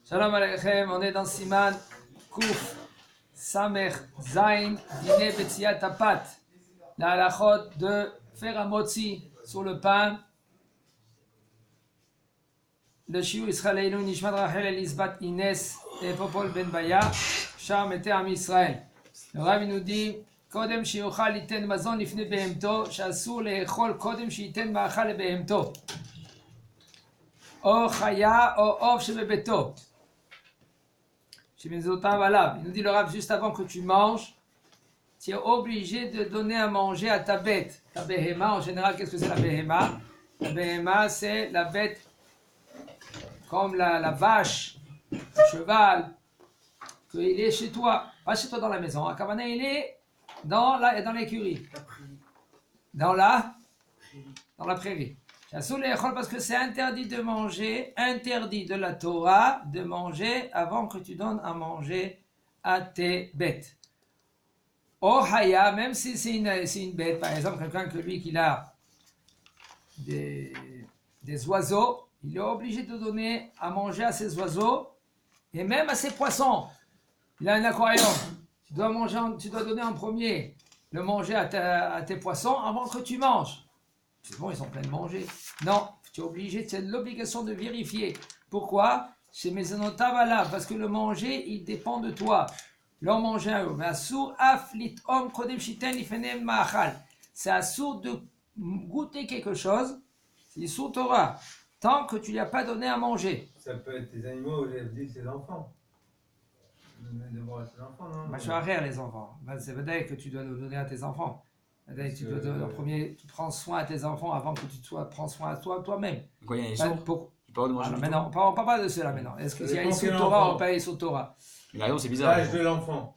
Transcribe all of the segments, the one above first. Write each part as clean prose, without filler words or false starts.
Shalom Aleichem, on est dans Siman Kouf Samer Zain Dine Betziat Tapat, la halachot de faire un motzi sur le pain. Le shiur Israël Nishmat Rachel Elisbat Ines et Popol Ben Baya Shar Mete Am Israël. Le Rav nous dit Kodem Shiochal Iten Mazon Lifne Behemto Shasur Leechol Kodem Shiten Maachal Behemto O Chaya O Ov Shebebeto. Il nous dit le Rav, juste avant que tu manges, tu es obligé de donner à manger à ta bête. Ta behema, en général, qu'est-ce que c'est la behema? La behema, c'est la bête comme la vache, le cheval, qu'il est chez toi, pas chez toi dans la maison. À Kavana, il est dans l'écurie, dans la prairie. Parce que c'est interdit de manger, interdit de la Torah de manger avant que tu donnes à manger à tes bêtes. Oh haya, même si c'est une bête, par exemple, quelqu'un que lui qui a des oiseaux, il est obligé de donner à manger à ses oiseaux et même à ses poissons. Il a un aquarium, tu dois donner en premier le manger à tes poissons avant que tu manges. C'est bon, ils sont pleins de manger. Non, tu es obligé, tu as l'obligation de vérifier. Pourquoi? Chez Mezonotavala, parce que le manger, il dépend de toi. Leur manger à eux. Mais assour aflit om kodem shiten ifenem ma'achal. C'est assour de goûter quelque chose. C'est sous Torah. Tant que tu lui as pas donné à manger. Ça peut être tes animaux ou tes enfants. D'abord à tes enfants, non? Bah, je vais arrêter les enfants. Bah, c'est vrai que tu dois le donner à tes enfants. Tu dois en premier, tu prends soin à tes enfants avant que tu prends soin à toi-même. Quoi, il y a un issur? Tu parles de manger mais non, on ne parle pas de cela maintenant. Est-ce qu'il y a issur Torah ou pas issur Torah? Mais la raison, c'est bizarre. L'âge de l'enfant.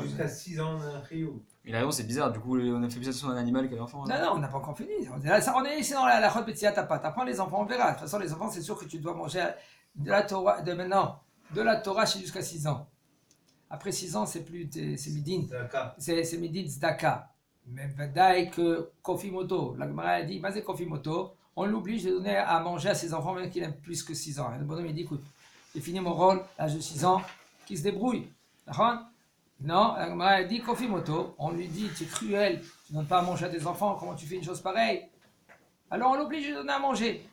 Jusqu'à 6 ans, on a un rio. Mais la raison, c'est bizarre. Du coup, on a fait plus attention à un animal qu'à l'enfant. Non, on n'a pas encore fini. On est ici dans la chod Betziat Tapat. Apprends les enfants, on verra. De toute façon, les enfants, c'est sûr que tu dois manger de la Torah, de la Torah jusqu'à 6 ans. Après 6 ans, c'est midin. C'est midin zdaka. Mais vadaï que Kofimoto, la Gemara a dit, Mazé Kofimoto, on l'oblige de donner à manger à ses enfants même qu'il aime plus que 6 ans. Et le bonhomme il dit, écoute, j'ai fini mon rôle, l'âge de 6 ans, qui se débrouille. Non, la Gemara a dit Kofimoto, on lui dit, tu es cruel, tu ne donnes pas à manger à tes enfants, comment tu fais une chose pareille? Alors on l'oblige de donner à manger.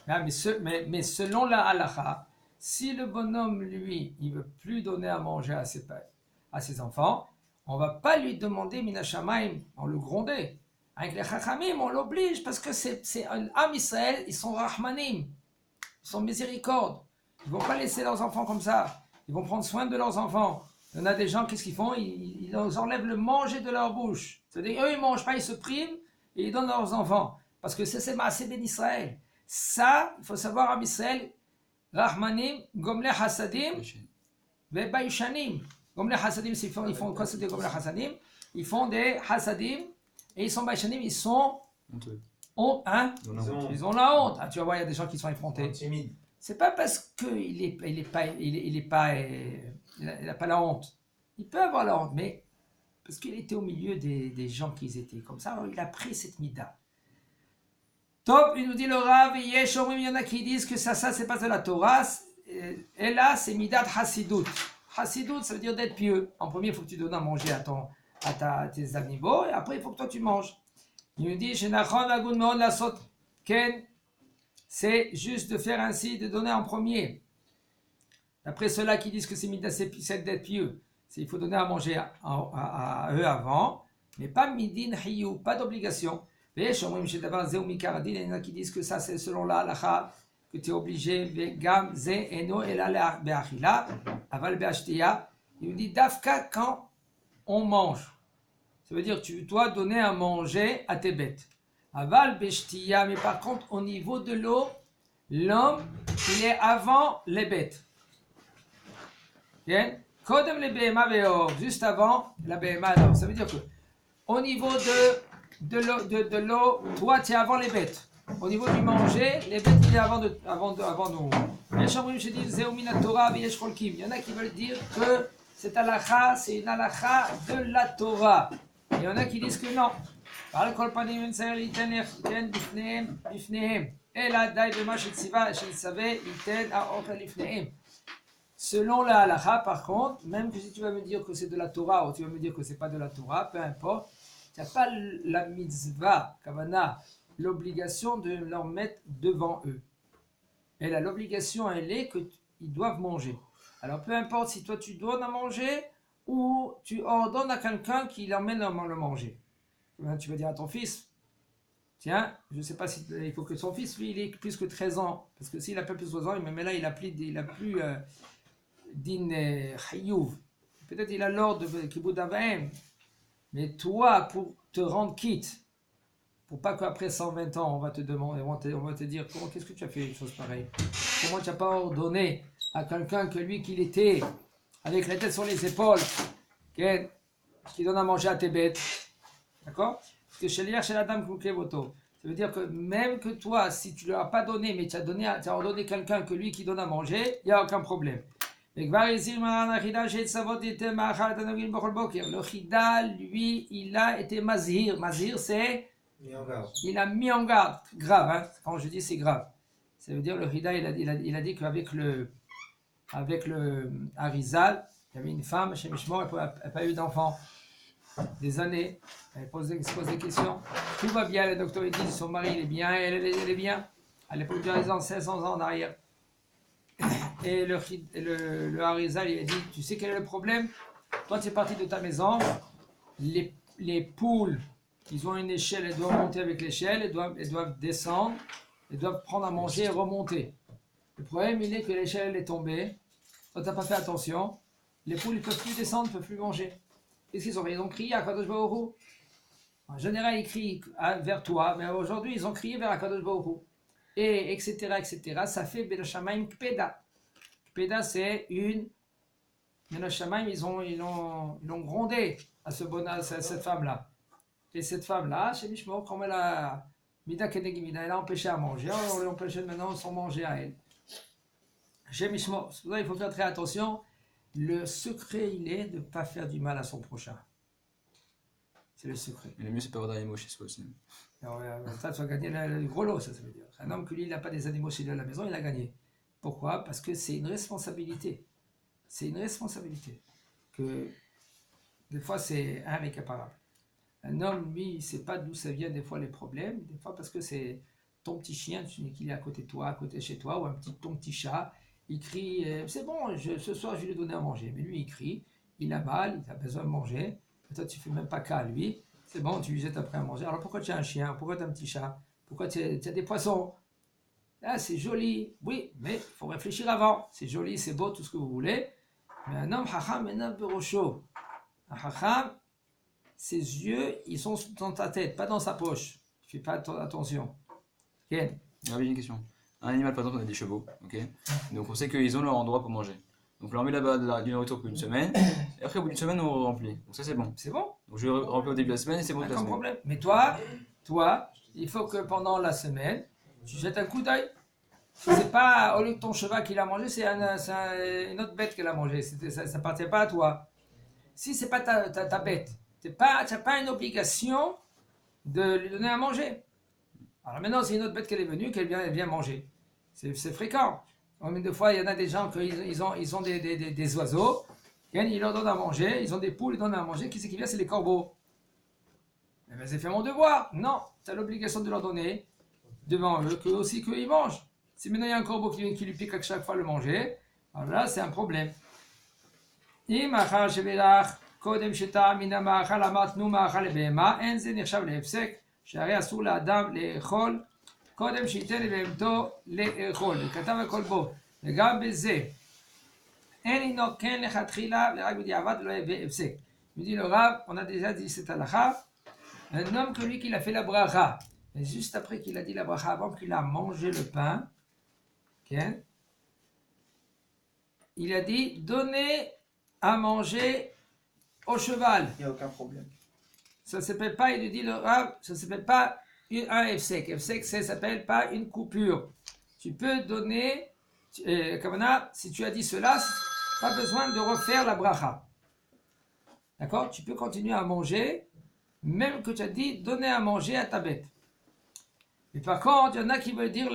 Mais selon la halakha, si le bonhomme, lui, il ne veut plus donner à manger à ses enfants, on ne va pas lui demander Minashamaim, on le gronder. Avec les Chachamim, on l'oblige parce que c'est un Am Israël, ils sont Rahmanim, ils sont miséricordes. Ils ne vont pas laisser leurs enfants comme ça. Ils vont prendre soin de leurs enfants. Il y en a des gens, qu'est-ce qu'ils font? Ils enlèvent le manger de leur bouche. C'est-à-dire, eux, ils ne mangent pas, ils se priment et ils donnent à leurs enfants. Parce que c'est Maaseh Ben Israël. Ça, il faut savoir, Am Israël, Rahmanim, Gomle Hasadim, Vebaishanim. Gomle Hasadim, ils font quoi? C'est des Gomle Hasadim. Ils font des Hasadim et ils sont Baishanim, ils sont honteux. Ils ont la honte. Tu vas voir, il y a des gens qui sont effrontés. Timides. C'est pas parce qu'il n'a pas la honte. Il peut avoir la honte, mais parce qu'il était au milieu des gens qui étaient comme ça, alors il a pris cette mida. Top, il nous dit le Rav, il y en a qui disent que ça c'est pas de la Torah, et là c'est midat hasidut. Hasidut, ça veut dire d'être pieux. En premier, il faut que tu donnes à manger à tes animaux, et après il faut que toi tu manges. Il nous dit, c'est juste de faire ainsi, de donner en premier. D'après ceux-là qui disent que c'est midat, c'est d'être pieux. Il faut donner à manger à eux avant, mais pas midin hiyu, pas d'obligation. Il y en a qui disent que ça c'est selon la halakha que tu es obligé. Il nous dit dafka quand on mange. Ça veut dire que tu dois donner à manger à tes bêtes. Aval beshtia, mais par contre au niveau de l'eau, l'homme il est avant les bêtes. Kodem le behema ve'or, juste avant la behema. Ça veut dire que au niveau de l'eau, toi tu es avant les bêtes. Au niveau du manger, les bêtes il est avant nous. Il y en a qui veulent dire que cette halakha, c'est une halakha de la Torah. Il y en a qui disent que non. אלא די במה שציווה ייתן האוכל לפניהם. Selon la halakha, par contre, même que si tu vas me dire que c'est de la Torah ou tu vas me dire que c'est pas de la Torah, peu importe, tu n'as pas la mitzvah, kavana, l'obligation de leur mettre devant eux. Et là, l'obligation, elle est qu'ils doivent manger. Alors, peu importe si toi tu donnes à manger ou tu ordonnes à quelqu'un qui l'emmène à le manger. Tu vas dire à ton fils, tiens, je ne sais pas si il faut que son fils, lui, il ait plus que 13 ans. Parce que s'il n'a pas plus de 13 ans, mais là, il a plus din chayuv. Peut-être il a l'ordre de kibbutz avaim. Mais toi, pour te rendre quitte, pour pas qu'après 120 ans, on va te demander, on va te dire, qu'est-ce que tu as fait une chose pareille? Comment tu n'as pas ordonné à quelqu'un que lui, qu'il était avec la tête sur les épaules, qui donne à manger à tes bêtes? D'accord? Parce que chez la dame Koukevoto, ça veut dire que même que toi, si tu ne leur as pas donné, mais tu as ordonné quelqu'un que lui qui donne à manger, il n'y a aucun problème. Le Chida, lui, il a été mazhir. Mazhir, c'est il a mis en garde. Grave, hein? Quand je dis c'est grave. Ça veut dire le Chida, il a dit qu'avec le Harizal, il y avait une femme chez Mishmor, elle n'a pas eu d'enfant. Des années, elle se pose des questions. Tout va bien, le docteur il dit son mari il est bien, elle est bien. À l'époque du Harizal, 500 ans en arrière. Et le Harizal il a dit, tu sais quel est le problème? Toi tu es parti de ta maison, les poules, ils ont une échelle, elles doivent monter avec l'échelle, elles doivent descendre, elles doivent prendre à manger et remonter. Le problème il est que l'échelle elle est tombée, toi tu n'as pas fait attention, les poules ne peuvent plus descendre, ne peuvent plus manger. Qu'est-ce qu'ils ont fait? Ils ont crié à Kadosh Baruch Hu. En général ils crient vers toi, mais aujourd'hui ils ont crié vers Kadosh Baruch Hu. Et etc. Ça fait Belashamaim Kpeda. Kpeda, c'est une. Belashamaim, ils ont grondé à cette femme-là. Et cette femme-là, chez Mishmor, comme elle a Mida Kenegimida, elle a empêché à manger, on lui empêche maintenant sans manger à elle. Chez Mishmor, c'est pour ça qu'il faut faire très attention. Le secret, il est de ne pas faire du mal à son prochain. C'est le secret. Mais le mieux, c'est pas avoir d'animaux chez soi aussi. Alors, ça, tu vas gagner le gros lot, ça veut dire. Un homme que lui, il n'a pas des animaux chez lui à la maison, il a gagné. Pourquoi? Parce que c'est une responsabilité. C'est une responsabilité. Que des fois, c'est irréparable. Un homme, lui, il ne sait pas d'où ça vient des fois les problèmes. Des fois, parce que c'est ton petit chien, tu dis qu'il est à côté de toi, à côté de chez toi, ou ton petit chat. Il crie, c'est bon, ce soir, je vais lui donner à manger. Mais lui, il crie, il a mal, il a besoin de manger. Et toi, tu ne fais même pas cas à lui. C'est bon, tu lui jettes après à manger. Alors pourquoi tu as un chien? Pourquoi tu as un petit chat? Pourquoi tu as des poissons? Ah, c'est joli. Oui, mais il faut réfléchir avant. C'est joli, c'est beau, tout ce que vous voulez. Mais un homme, hacham, est un peu chaud. Un hacham, ses yeux, ils sont dans ta tête, pas dans sa poche. Tu fais pas attention. Ken? Ah oui, j'ai une question. Un animal, par exemple, on a des chevaux, ok? Donc on sait qu'ils ont leur endroit pour manger. Donc on leur met là-bas de la nourriture pour une semaine, et après au bout d'une semaine on remplit. Donc ça c'est bon. C'est bon? Donc je vais remplir au début de la semaine et c'est bon toute la Aucun semaine. problème. Mais toi, il faut que pendant la semaine, tu jettes un coup d'œil. C'est pas au lieu de ton cheval qu'il a mangé, c'est une autre bête qu'il a mangé. Ça n'appartient pas à toi. Si c'est pas ta bête, tu n'as pas une obligation de lui donner à manger. Alors maintenant, c'est une autre bête qu'elle est venue, elle vient manger. C'est fréquent. Combien de fois, il y en a des gens qui ils ont des oiseaux, ils leur donnent à manger, ils ont des poules, ils donnent à manger. Qui c'est qui vient? C'est les corbeaux. Mais ben, j'ai fait mon devoir. Non, tu as l'obligation de leur donner devant eux, qu'eux ils mangent. Si maintenant il y a un corbeau qui lui pique à chaque fois le manger, alors là, c'est un problème. קודם שטעם מן המאכל אמרנו מאכל לבהמה, אין זה נחשב להפסק, שהרי אסור לאדם לאכול קודם שייתן לבהמתו לאכול, וכתב הכל בו, וגם בזה אין אינו כן לכתחילה ורק בדיעבד לא יהיה הפסק. Il dit le Rav, on a déjà dit cette halakha, un homme que lui qu'il a fait la bracha, et juste après qu'il a dit la bracha, avant qu'il a mangé le pain, okay, il a dit donnez à manger au cheval. Il n'y a aucun problème. Ça ne s'appelle pas, il lui dit le Rav, ça ne s'appelle pas un efsek. Efsek, ça ne s'appelle pas une coupure. Tu peux donner, si tu as dit cela, pas besoin de refaire la bracha. D'accord? Tu peux continuer à manger, même que tu as dit donner à manger à ta bête. Mais par contre, il y en a qui veulent dire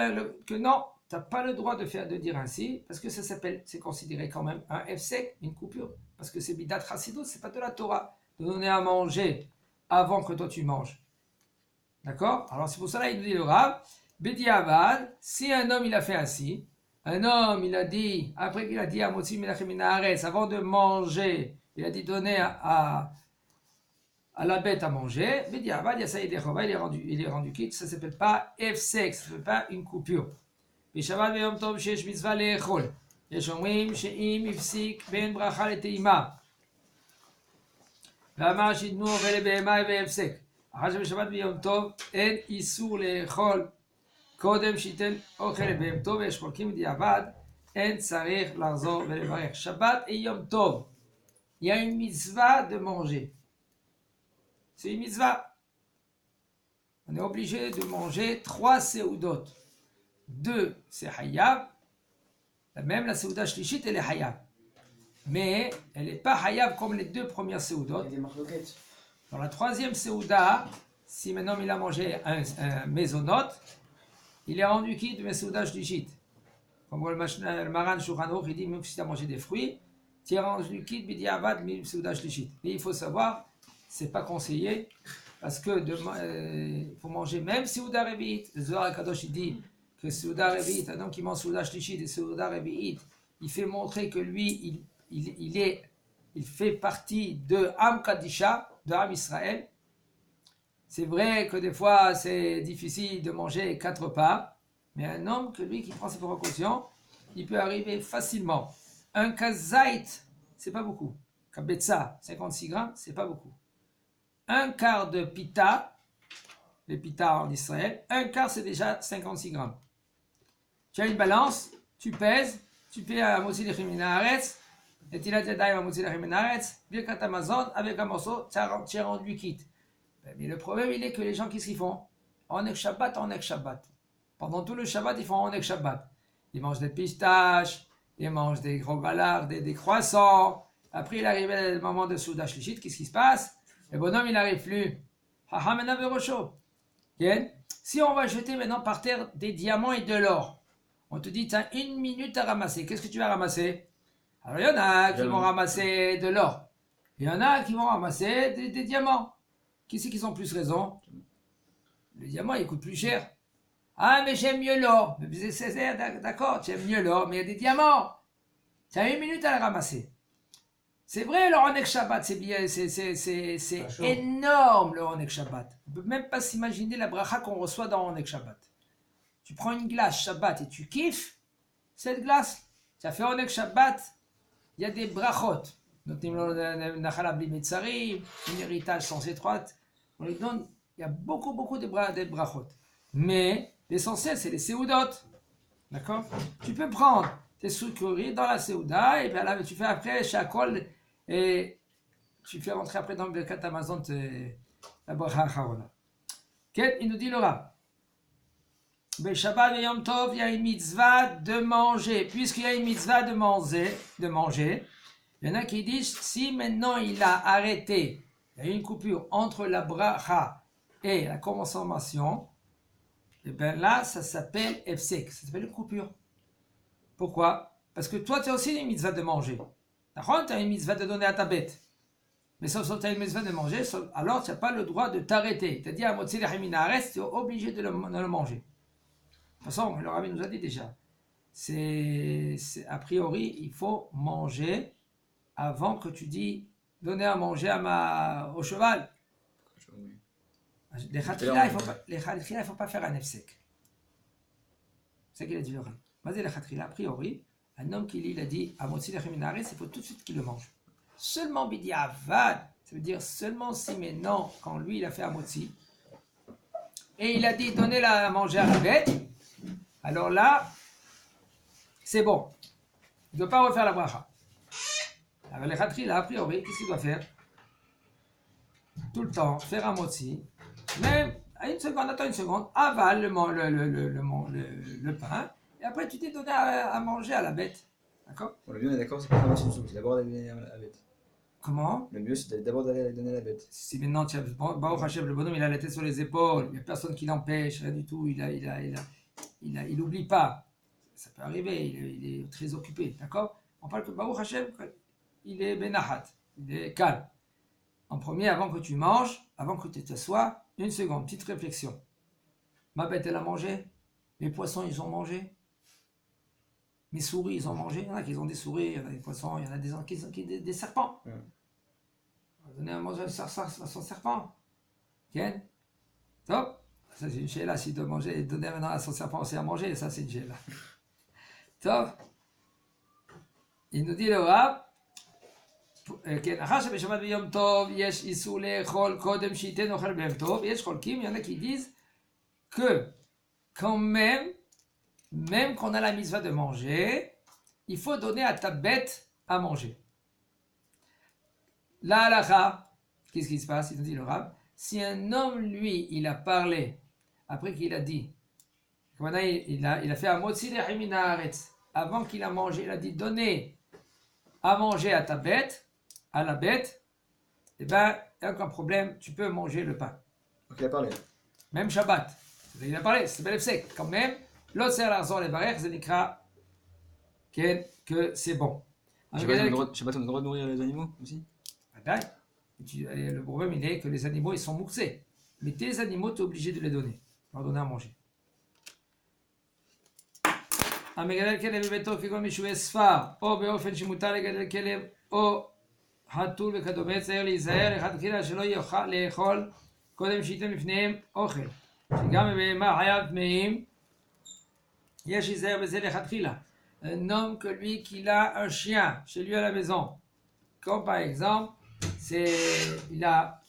que non, tu n'as pas le droit de dire ainsi, parce que c'est considéré quand même un hefsek, une coupure, parce que c'est bidat chassidut, c'est pas de la Torah, de donner à manger avant que toi tu manges. D'accord? Alors c'est pour cela il nous dit le Rav, Bedi Avad, si un homme il a fait ainsi, un homme il a dit, après qu'il a dit à Motzi Menachem Minaharetz, avant de manger, il a dit donner à la bête à manger, Bedi Avad, il est rendu quitte, ça ne s'appelle pas Efsek, ça ne s'appelle pas une coupure. בשבת ויום טוב שיש מצווה לאכול. יש אומרים שאם הפסיק בין ברכה לטעימה ואמר שיתנו אוכל לבהמה והפסק. אחר שבשבת ויום טוב אין איסור לאכול קודם שייתן אוכל לבהמתו ויש חולקים בדיעבד אין צריך לחזור ולברך. שבת et יום טוב, il y a une mitzvah de manger. C'est une mitzvah. On est obligé de manger 3 seudot. 2, c'est Hayab. Même la Seouda Shlishit, elle est Hayab. Mais elle n'est pas Hayab comme les 2 premières Seoudot. Dans la 3e Seouda, si maintenant il a mangé un Mezonot, il est rendu quitte de Seouda Shlishit. Comme le Maran Shulchan Aruch, il dit même si tu as mangé des fruits, tu es rendu quitte Bidi Avad Seouda Shlishit. Mais il faut savoir, c'est pas conseillé parce que faut manger même Seouda Revit. Le Zohar Kadosh il dit que Seouda Revi'it, un homme qui mange Seouda Shlishit et Seouda Revi'it, il fait montrer que lui, il fait partie de Am Kadisha, de Am Israël. C'est vrai que des fois, c'est difficile de manger 4 repas, mais un homme que lui qui prend ses précautions, il peut arriver facilement. Un kazait, c'est pas beaucoup. Kabetza, 56 grammes, c'est pas beaucoup. Un quart de pita, les pita en Israël, un quart c'est déjà 56 grammes. Tu as une balance, tu pèses, tu payes à Motzi Lechem Minaharetz, et tu as dit à Motzi Lechem Minaharetz, Birkat Hamazon, avec un morceau, tu es rendu quitte. Mais le problème, il est que les gens, qu'est-ce qu'ils font? Onek Shabbat, Onek Shabbat. Pendant tout le Shabbat, ils font Onek Shabbat. Ils mangent des pistaches, ils mangent des gros galards, des croissants. Après, il arrive le moment de Souda Shlishit, qu'est-ce qui se passe? Le bonhomme, il n'arrive plus. Haha, maintenant, Verosho. Si on va jeter maintenant par terre des diamants et de l'or, on te dit, tu as 1 minute à ramasser. Qu'est-ce que tu vas ramasser? Alors, il y en a qui vont ramasser de l'or. Il y en a qui vont ramasser des diamants. Qui c'est qui ont plus raison? Le diamant, il coûte plus cher. Ah, mais j'aime mieux l'or. D'accord, tu aimes mieux l'or, mais il y a des diamants. Tu as 1 minute à le ramasser. C'est vrai, le Onek Shabbat, c'est énorme, le Onek Shabbat. On ne peut même pas s'imaginer la bracha qu'on reçoit dans Onek Shabbat. Tu prends une glace Shabbat et tu kiffes cette glace. Tu as fait Onek Shabbat, il y a des brachot. Un héritage sans étroite. On les donne, il y a beaucoup de brachot. Mais l'essentiel, c'est les seudot. D'accord? Tu peux prendre tes sucreries dans la seuda et bien là, tu fais après shakol et tu fais rentrer après dans le Birkat Hamazon la bracha acharona. Il nous dit le Rav. Shabbat et Yom Tov, il y a une mitzvah de manger. Puisqu'il y a une mitzvah de manger, il y en a qui disent, si maintenant il a arrêté, il y a une coupure entre la bracha et la consommation, et bien là, ça s'appelle efsek, ça s'appelle une coupure. Pourquoi? Parce que toi, tu as aussi une mitzvah de manger. D'accord? Tu as une mitzvah de donner à ta bête. Mais sauf que tu as une mitzvah de manger, alors tu n'as pas le droit de t'arrêter. C'est-à-dire, à Motzi Lechem Minaharetz, tu es obligé de le manger. De toute façon, le Rabbi nous a dit déjà, a priori, il faut manger avant que tu dis donner à manger au cheval. Les khatkhila, il ne faut pas faire un efsek. C'est ce qu'il a dit le Rabbi. Mais les khatkhila, a priori, un homme qui il a dit à Motzi Lechem Minaharetz, il faut tout de suite qu'il le mange. Seulement Bidi Avad, ça veut dire seulement si maintenant, quand lui il a fait à Motzi, et il a dit donnez à manger à la bête, alors là, c'est bon. Il ne doit pas refaire la bracha. Alors les khatri, là, a priori, qu'est-ce qu'il doit faire? Tout le temps, faire un motzi, même à une seconde, attends une seconde, avale le pain, et après tu t'es donné à manger à la bête. D'accord? On est d'accord, c'est pas la moitié du tout, c'est d'abord la bête. Comment? Le mieux, c'est d'abord d'aller donner à la bête. Si maintenant, Baruch Hashem, le bonhomme, il a la tête sur les épaules, il n'y a personne qui l'empêche, rien du tout, il n'oublie pas. Ça peut arriver, il est très occupé, d'accord? On parle que Baruch Hashem, il est benahat, il est calme. En premier, avant que tu manges, avant que tu t'assoies, une seconde, petite réflexion. Ma bête, elle a mangé? Mes poissons, ils ont mangé? Mes souris, ils ont mangé? Il y en a qui ont des souris, il y en a des poissons, il y en a des serpents. On va donner à manger à son serpent. Tiens. Top. Ça, c'est une chéla. S'il doit manger, donner maintenant à son serpent aussi à manger, ça, c'est une chéla. Top. Il nous dit le rab. Il y en a qui disent que quand même qu'on a la mitzvah de manger, il faut donner à ta bête à manger. La halakha, qu'est-ce qui se passe? Il nous dit le rab, si un homme, lui, il a parlé, après qu'il a dit, maintenant il a fait un motzi de haaretz, avant qu'il a mangé, il a dit, donnez à manger à ta bête, à la bête, eh bien, il n'y a aucun problème, tu peux manger le pain. Donc il a parlé. Même Shabbat. Il a parlé, c'est bel sec. Quand même, l'autre c'est l'arzor les barrières, c'est l'écran que c'est bon. Shabbat, on a le droit de nourrir les animaux aussi? Le problème, il est que les animaux, ils sont mouxés. Mais tes animaux, tu es obligé de les donner. Leur donner à manger. המגדל כלב בביתו כגון משועי ספר, או באופן שמותר לגדל כלב, או חתול וכדומה, צריך להיזהר לכתחילה שלא יוכל לאכול קודם שייתן לפניהם אוכל. שגם בבהמה חייו טמאים, יש להיזהר בזה לכתחילה. Un homme que lui, qu'il a un chien chez lui à la maison, comme par exemple, il a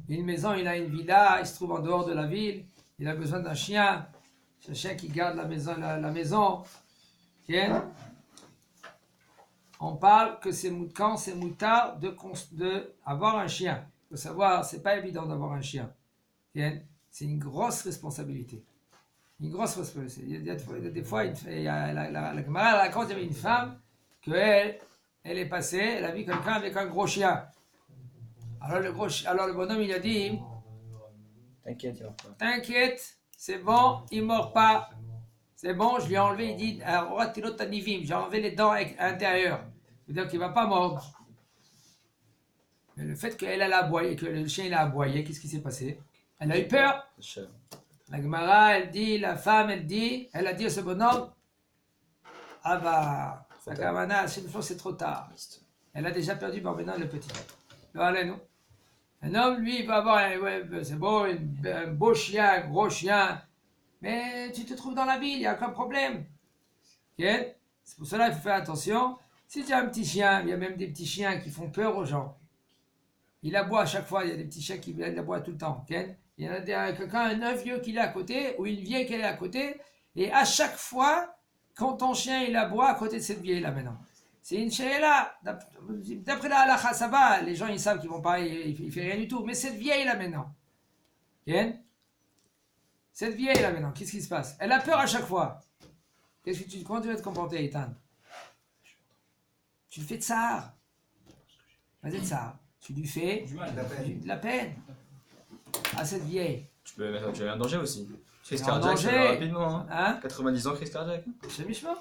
une maison, il a une villa, il se trouve en dehors de la ville, il a besoin d'un chien, c'est un chien qui garde la maison. Okay? On parle que quand c'est moutard de avoir un chien. Il faut savoir, c'est pas évident d'avoir un chien. Okay? C'est une grosse responsabilité. Une grosse responsabilité. Il y a des fois, la Gemara raconte, il y avait une femme qu'elle est passée, elle a vu quelqu'un avec un gros chien. Alors le bonhomme, il a dit, T'inquiète, il va pas. t'inquiète, c'est bon, il ne mord pas. C'est bon, je lui ai enlevé, il dit, j'ai enlevé les dents intérieures. C'est-à-dire qu'il ne va pas mordre. Mais le fait qu'elle a aboyé, que le chien il a aboyé, qu'est-ce qui s'est passé? Elle a eu peur. La Gemara, elle a dit à ce bonhomme, ah bah, la Kamana, c'est trop tard. Elle a déjà perdu, bon, maintenant le petit. Alors, allez, nous. Un homme, lui, il peut avoir c'est beau, un beau chien, un gros chien, mais tu te trouves dans la ville, il n'y a aucun problème. Okay? C'est pour cela qu'il faut faire attention. Si tu as un petit chien, il y a même des petits chiens qui font peur aux gens. Il aboie à chaque fois, il y a des petits chiens qui aboient tout le temps. Okay? Il y en a un vieux qui est à côté, ou une vieille qui est à côté, et à chaque fois, quand ton chien il aboie à côté de cette vieille là maintenant. C'est une chéla. D'après la halakha, ça va. Les gens, ils savent qu'ils vont pas, il ne fait rien du tout. Mais cette vieille-là, maintenant. Okay? Cette vieille-là, maintenant, qu'est-ce qui se passe? Elle a peur à chaque fois. Comment tu vas te comporter, Ethan? Tu le fais de tsar. Vas-y, de tsar. Tu lui fais de la peine. À cette vieille. Tu peux mettre un danger aussi. Crise En cardiaque, ça danger. va rapidement. Hein? 90 ans, crise cardiaque. C'est Mishma.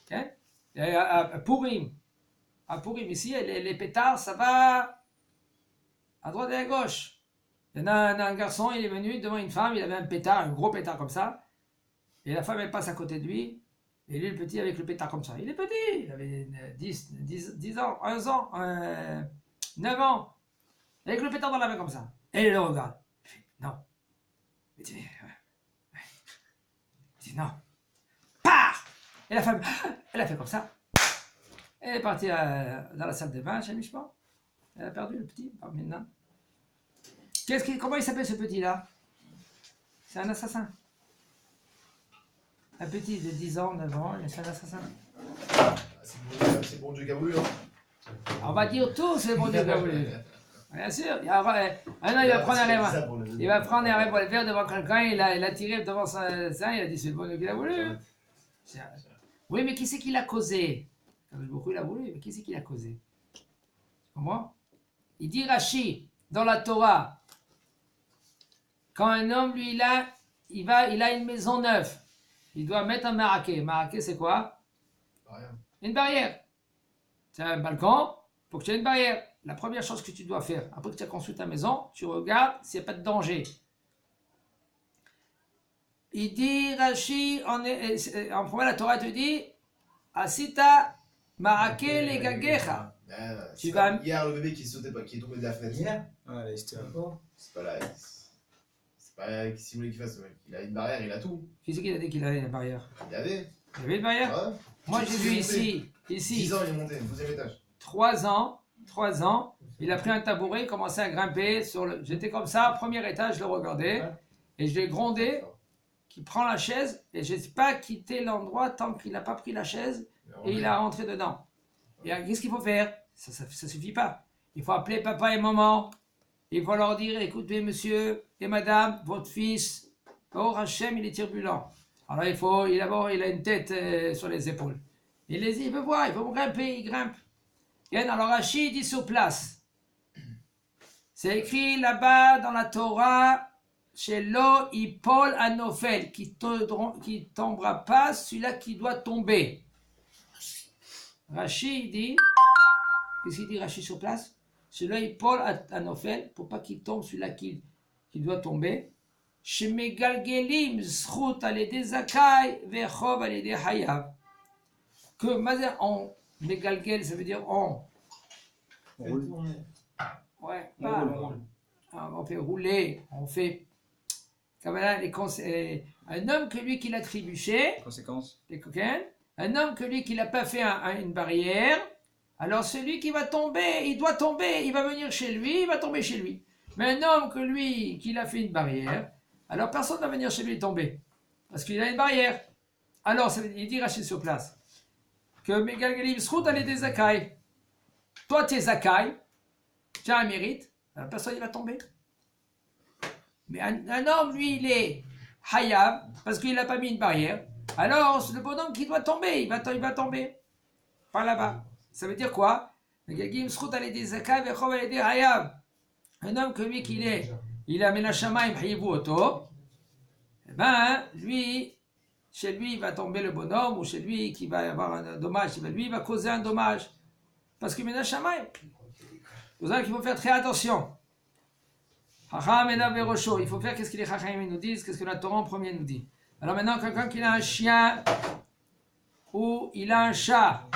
Okay? À Purim, ici, les pétards, ça va à droite et à gauche. Il y en a un garçon, il est venu devant une femme, il avait un pétard, un gros pétard comme ça, et la femme, elle passe à côté de lui, et lui, le petit, avec le pétard comme ça. Il est petit, il avait 10 ans, 11 ans, 9 ans, avec le pétard dans la main comme ça. Et il le regarde. Il fait, non. Il dit non. Pars! Et la femme, elle a fait comme ça. Elle est partie dans la salle de bain chez Mishpa. Elle a perdu le petit, maintenant. Comment il s'appelle ce petit-là? C'est un assassin. Un petit de 10 ans, 9 ans, c'est un assassin. C'est bon Dieu qui a voulu. On va dire tout, c'est bon Dieu qui a voulu. Bien sûr. Il va prendre un revolver devant quelqu'un, il a tiré devant ça, il a dit c'est bon Dieu qui a voulu. Oui, mais qui c'est qui l'a causé? Kadosh Baruch Hu, il a voulu, mais qui c'est qui l'a causé? Tu comprends? Il dit Rashi, dans la Torah, quand un homme, lui, il a une maison neuve, il doit mettre un maraquet. Maraquet, c'est quoi? Rien. Une barrière. Tu as un balcon, il faut que tu aies une barrière. La première chose que tu dois faire, après que tu as construit ta maison, tu regardes s'il n'y a pas de danger. Il dit, Rashi, en premier, la Torah te dit, Asita maraquet les gagecha. Tu vas- Hier, le bébé qui sautait pas, qui est tombé de la fenêtre. Hier Ouais, là, c'était C'est pas là. C'est pas qui simulé qu'il fasse, ce mec. Il a une barrière, il a tout. Qui c'est qui a dit qu'il avait une barrière? Il y avait. Il y avait une barrière? Ouais. Moi, j'ai vu Il est monté. ici, 10 ans, il est monté, 12e étage. 3 ans, il a pris un tabouret, il commençait à grimper sur le... J'étais comme ça, premier étage, je le regardais, et je l'ai grondé, qui prend la chaise, et je n'ai pas quitté l'endroit tant qu'il n'a pas pris la chaise, et il a rentré dedans. Et qu'est-ce qu'il faut faire? Ça suffit pas. Il faut appeler papa et maman, il faut leur dire, écoutez monsieur et madame, votre fils, oh Hachem, il est turbulent. Alors il a une tête sur les épaules. Il veut voir, il veut grimper, il grimpe. Et alors Rashi dit sur place. C'est écrit là-bas dans la Torah, chez Lo Ipol Anofel, qui tombera pas celui-là qui doit tomber. Rashi dit, qu'est-ce qu'il dit Rashi sur place? Chez Lo Ipol Anofel, pour pas qu'il tombe celui-là qui doit tomber. Chez Megalgelim Zchut Alede Zakai Vechov Alede Hayav. Que on Megalgel, ça veut dire on. Ouais, pas. On fait rouler, on fait. Un homme que lui qui l'a trébuché, Conséquence. les coquins, un homme que lui qui n'a pas fait une barrière, alors celui qui va tomber, il doit tomber, il va venir chez lui, il va tomber chez lui. Mais un homme que lui qui l'a fait une barrière, alors personne ne va venir chez lui et tomber, parce qu'il a une barrière. Alors, il dit Rachid sur place, que Megalgalim Srout allait des Zakai. Toi, tu es Zakai, tu as un mérite, alors personne ne va tomber. Mais un homme, lui, il est Hayab, parce qu'il n'a pas mis une barrière. Alors, c'est le bonhomme qui doit tomber, il va tomber. Par là-bas. Ça veut dire quoi? Un homme que lui qu'il est, il a Menachamaim Hayivu Oto, eh ben, lui, chez lui, il va tomber le bonhomme, ou chez lui, qui va avoir un dommage, lui, il va causer un dommage. Parce que Menachamaim, c'est pour ça qu'il faut faire très attention. Chacham Enav Verosho, il faut faire qu'est-ce que les Chacham nous disent, qu'est-ce que la Torah en premier nous dit. Alors maintenant, quelqu'un qui a un chien, ou il a un chat,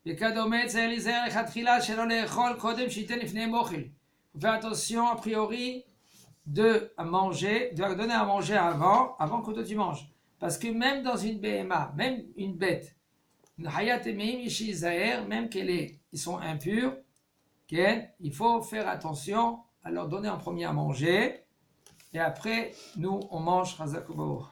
il faut faire attention, a priori, de donner à manger avant que toi tu manges. Parce que même dans une BMA, même une bête, même ils sont impurs, il faut faire attention à leur donner en premier à manger, et après, nous, on mange Chazak U'Baruch.